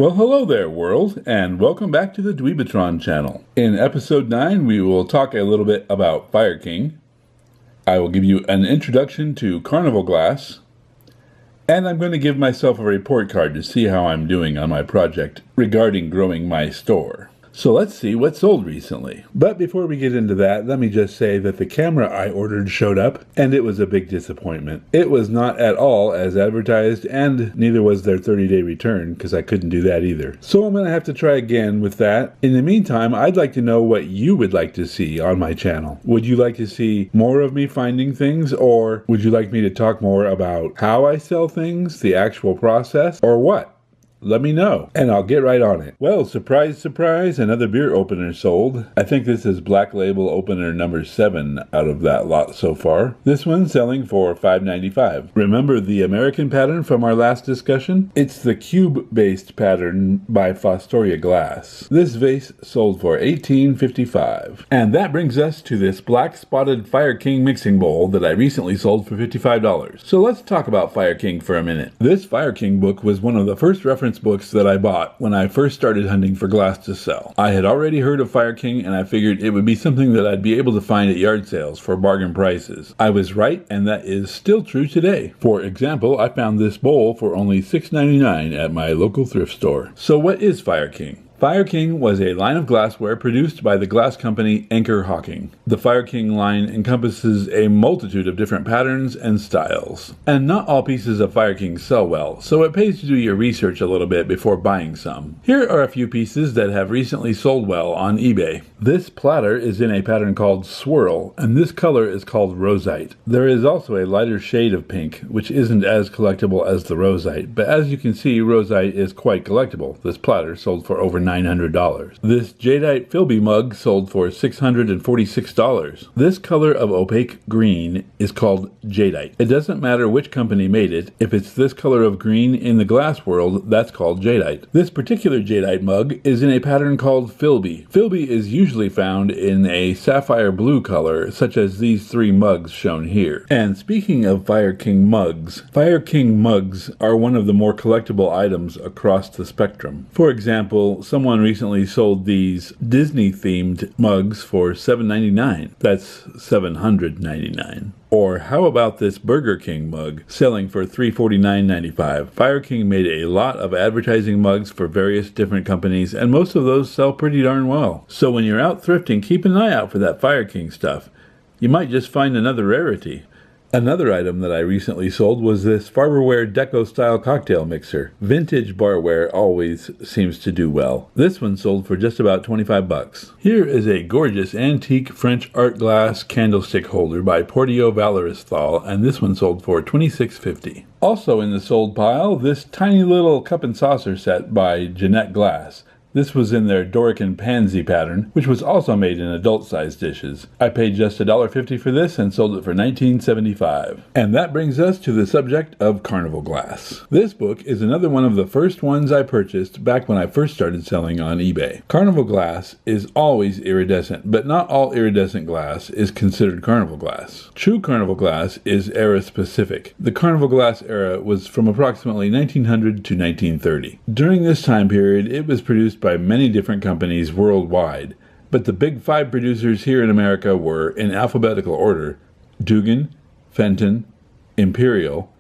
Well, hello there, world, and welcome back to the Dweebatron channel. In episode 9, we will talk a little bit about Fire King. I will give you an introduction to Carnival glass, and I'm going to give myself a report card to see how I'm doing on my project regarding growing my store. So let's see what sold recently. But before we get into that, let me just say that the camera I ordered showed up, and it was a big disappointment. It was not at all as advertised, and neither was their 30-day return, because I couldn't do that either. So I'm going to have to try again with that. In the meantime, I'd like to know what you would like to see on my channel. Would you like to see more of me finding things, or would you like me to talk more about how I sell things, the actual process, or what? Let me know, and I'll get right on it. Well, surprise, surprise, another beer opener sold. I think this is Black Label opener number 7 out of that lot so far. This one's selling for $5.95. Remember the American pattern from our last discussion? It's the cube-based pattern by Fostoria Glass. This vase sold for $18.55. And that brings us to this black spotted Fire King mixing bowl that I recently sold for $55. So let's talk about Fire King for a minute. This Fire King book was one of the first reference books that I bought when I first started hunting for glass to sell. I had already heard of Fire King, and I figured it would be something that I'd be able to find at yard sales for bargain prices. I was right, and that is still true today. For example, I found this bowl for only $6.99 at my local thrift store. So what is Fire King? Fire King was a line of glassware produced by the glass company Anchor Hawking. The Fire King line encompasses a multitude of different patterns and styles. And not all pieces of Fire King sell well, so it pays to do your research a little bit before buying some. Here are a few pieces that have recently sold well on eBay. This platter is in a pattern called Swirl, and this color is called Roseite. There is also a lighter shade of pink, which isn't as collectible as the Roseite, but as you can see, Roseite is quite collectible. This platter sold for over $900. This Jadeite Philby mug sold for $646. This color of opaque green is called Jadeite. It doesn't matter which company made it. If it's this color of green in the glass world, that's called Jadeite. This particular Jadeite mug is in a pattern called Philby. Philby is usually found in a sapphire blue color, such as these 3 mugs shown here. And speaking of Fire King mugs are one of the more collectible items across the spectrum. For example, someone recently sold these Disney-themed mugs for $7.99. That's $799. Or how about this Burger King mug selling for $349.95? Fire King made a lot of advertising mugs for various different companies, and most of those sell pretty darn well. So when you're out thrifting, keep an eye out for that Fire King stuff. You might just find another rarity. Another item that I recently sold was this Farberware Deco-style cocktail mixer. Vintage barware always seems to do well. This one sold for just about $25. Here is a gorgeous antique French art glass candlestick holder by Portio Valoristhal, and this one sold for $26.50. Also in the sold pile, this tiny little cup and saucer set by Jeanette Glass. This was in their Doric and Pansy pattern, which was also made in adult-sized dishes. I paid just $1.50 for this and sold it for $19.75. And that brings us to the subject of Carnival glass. This book is another one of the first ones I purchased back when I first started selling on eBay. Carnival glass is always iridescent, but not all iridescent glass is considered Carnival glass. True Carnival glass is era-specific. The Carnival glass era was from approximately 1900 to 1930. During this time period, it was produced by many different companies worldwide, but the big 5 producers here in America were, in alphabetical order, Dugan, Fenton, Imperial,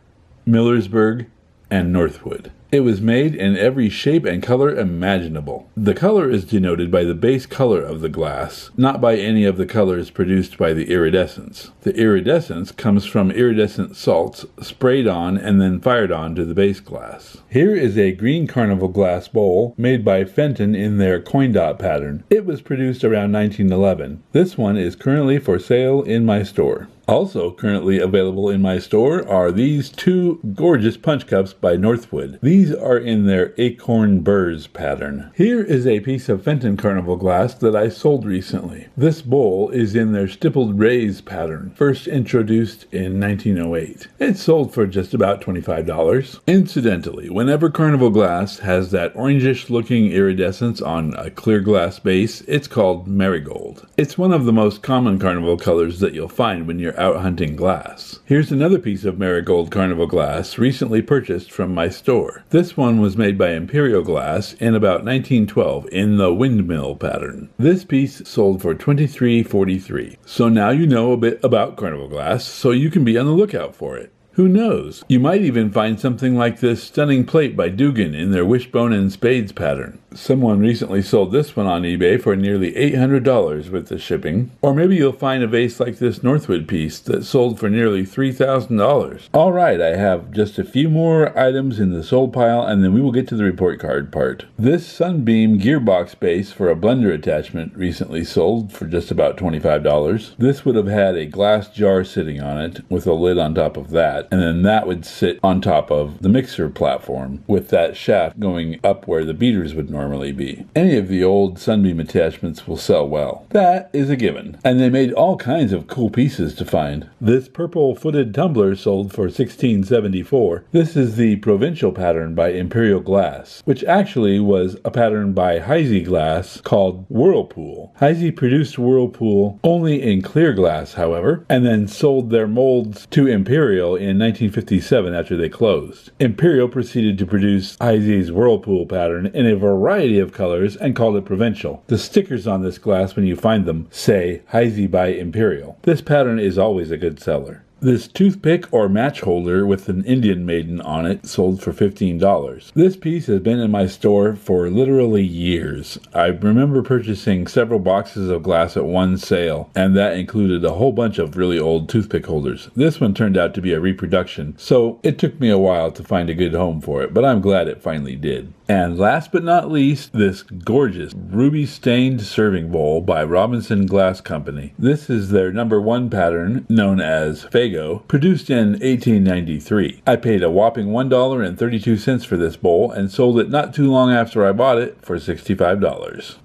Millersburg, and Northwood. It was made in every shape and color imaginable. The color is denoted by the base color of the glass, not by any of the colors produced by the iridescence. The iridescence comes from iridescent salts sprayed on and then fired on to the base glass. Here is a green Carnival glass bowl made by Fenton in their coin dot pattern. It was produced around 1911. This one is currently for sale in my store. Also currently available in my store are these 2 gorgeous punch cups by Northwood. These are in their Acorn Burrs pattern. Here is a piece of Fenton Carnival glass that I sold recently. This bowl is in their Stippled Rays pattern, first introduced in 1908. It sold for just about $25. Incidentally, whenever Carnival glass has that orangish looking iridescence on a clear glass base, it's called marigold. It's one of the most common Carnival colors that you'll find when you're out hunting glass. Here's another piece of marigold Carnival glass recently purchased from my store. This one was made by Imperial Glass in about 1912 in the windmill pattern. This piece sold for $23.43. So now you know a bit about Carnival glass, so you can be on the lookout for it. Who knows? You might even find something like this stunning plate by Dugan in their wishbone and spades pattern. Someone recently sold this one on eBay for nearly $800 with the shipping. Or maybe you'll find a vase like this Northwood piece that sold for nearly $3,000. Alright, I have just a few more items in the sold pile and then we will get to the report card part. This Sunbeam gearbox base for a blender attachment recently sold for just about $25. This would have had a glass jar sitting on it with a lid on top of that, and then that would sit on top of the mixer platform with that shaft going up where the beaters would normally be. Any of the old Sunbeam attachments will sell well. That is a given. And they made all kinds of cool pieces to find. This purple footed tumbler sold for $16.74. This is the Provincial pattern by Imperial Glass, which actually was a pattern by Heisey Glass called Whirlpool. Heisey produced Whirlpool only in clear glass, however, and then sold their molds to Imperial in 1957 after they closed. Imperial proceeded to produce Heisey's Whirlpool pattern in a variety of colors and called it Provincial. The stickers on this glass, when you find them, say Heisey by Imperial. This pattern is always a good seller. This toothpick or match holder with an Indian maiden on it sold for $15. This piece has been in my store for literally years. I remember purchasing several boxes of glass at one sale, and that included a whole bunch of really old toothpick holders. This one turned out to be a reproduction, so it took me a while to find a good home for it, but I'm glad it finally did. And last but not least, this gorgeous ruby-stained serving bowl by Robinson Glass Company. This is their #1 pattern, known as Fago, produced in 1893. I paid a whopping $1.32 for this bowl and sold it not too long after I bought it for $65.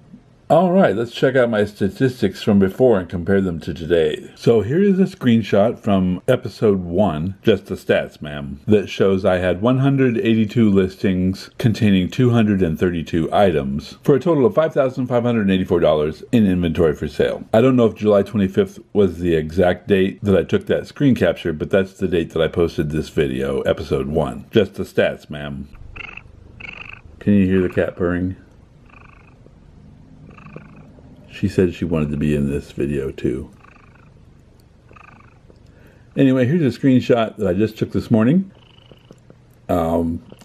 Alright, let's check out my statistics from before and compare them to today. So here is a screenshot from episode 1, just the stats, ma'am, that shows I had 182 listings containing 232 items for a total of $5,584 in inventory for sale. I don't know if July 25th was the exact date that I took that screen capture, but that's the date that I posted this video, episode 1. Just the stats, ma'am. Can you hear the cat purring? She said she wanted to be in this video too. Anyway, here's a screenshot that I just took this morning.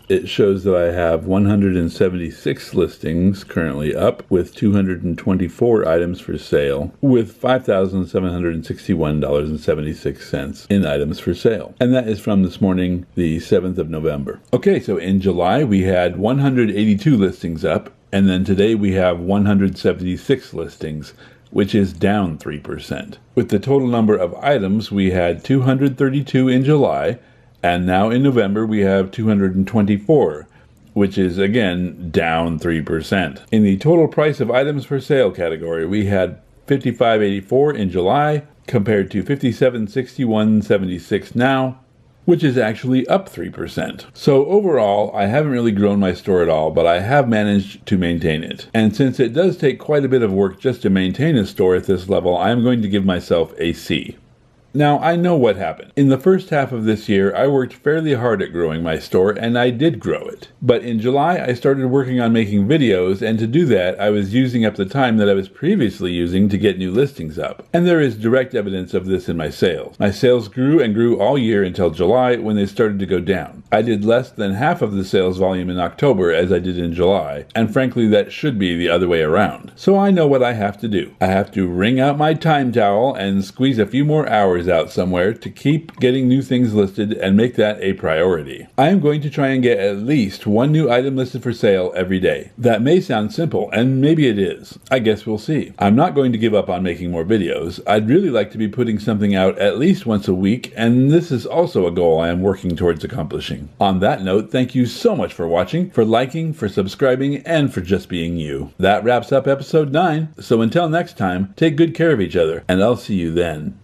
It shows that I have 176 listings currently up with 224 items for sale with $5,761.76 in items for sale. And that is from this morning, the 7th of November. Okay, so in July we had 182 listings up, and then today we have 176 listings, which is down 3%. With the total number of items, we had 232 in July, and now in November we have 224, which is again down 3%. In the total price of items for sale category, we had $55.84 in July compared to $57.61.76 now, which is actually up 3%. So overall, I haven't really grown my store at all, but I have managed to maintain it. And since it does take quite a bit of work just to maintain a store at this level, I'm going to give myself a C. Now, I know what happened. In the first half of this year, I worked fairly hard at growing my store, and I did grow it. But in July, I started working on making videos, and to do that, I was using up the time that I was previously using to get new listings up. And there is direct evidence of this in my sales. My sales grew and grew all year until July, when they started to go down. I did less than half of the sales volume in October as I did in July, and frankly, that should be the other way around. So I know what I have to do. I have to wring out my time towel and squeeze a few more hours out somewhere to keep getting new things listed and make that a priority. I am going to try and get at least one new item listed for sale every day. That may sound simple, and maybe it is. I guess we'll see. I'm not going to give up on making more videos. I'd really like to be putting something out at least once a week, and this is also a goal I am working towards accomplishing. On that note, thank you so much for watching, for liking, for subscribing, and for just being you. That wraps up episode 9, so until next time, take good care of each other, and I'll see you then.